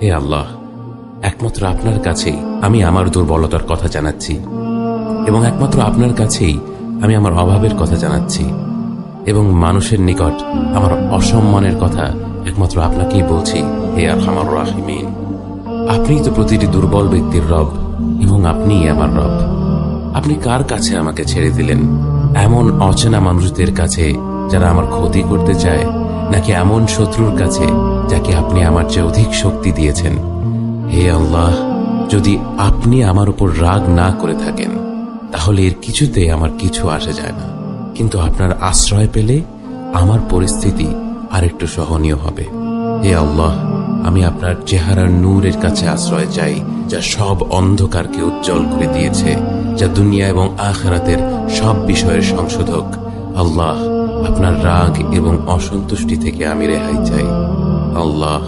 হে আল্লাহ, একমাত্র আপনার কাছেই আমি আমার দুর্বলতার কথা জানাচ্ছি, এবং একমাত্র আপনার কাছেই আমি আমার অভাবের কথা জানাচ্ছি, এবং মানুষের নিকট আমার অসম্মানের কথা একমাত্র আপনাকেই বলছি। হে আরহামার রাহিমিন, আপনিই তো প্রতিটি দুর্বল ব্যক্তির রব, এবং আপনিই আমার রব। আপনি কার কাছে আমাকে ছেড়ে দিলেন? এমন অচেনা মানুষদের কাছে যারা আমার ক্ষতি করতে চায়, নাকি এমন শত্রুর কাছে যাকে আপনি আমার চেয়ে অধিক শক্তি দিয়েছেন? হে আল্লাহ, যদি আপনি আমার উপর রাগ না করে থাকেন তাহলে এর কিছুতে আমার কিছু আসে যায় না, কিন্তু আপনার আশ্রয় পেলে আমার পরিস্থিতি আরেকটু সহনীয় হবে। হে আল্লাহ, আমি আপনার চেহারার নূরের কাছে আশ্রয় চাই, যা সব অন্ধকারকে উজ্জ্বল করে দিয়েছে, যা দুনিয়া এবং আখিরাতের সব বিষয়ের সংশোধক। আল্লাহ, আপনার রাগ এবং অসন্তুষ্টি থেকে আমি রেহাই চাই। আল্লাহ,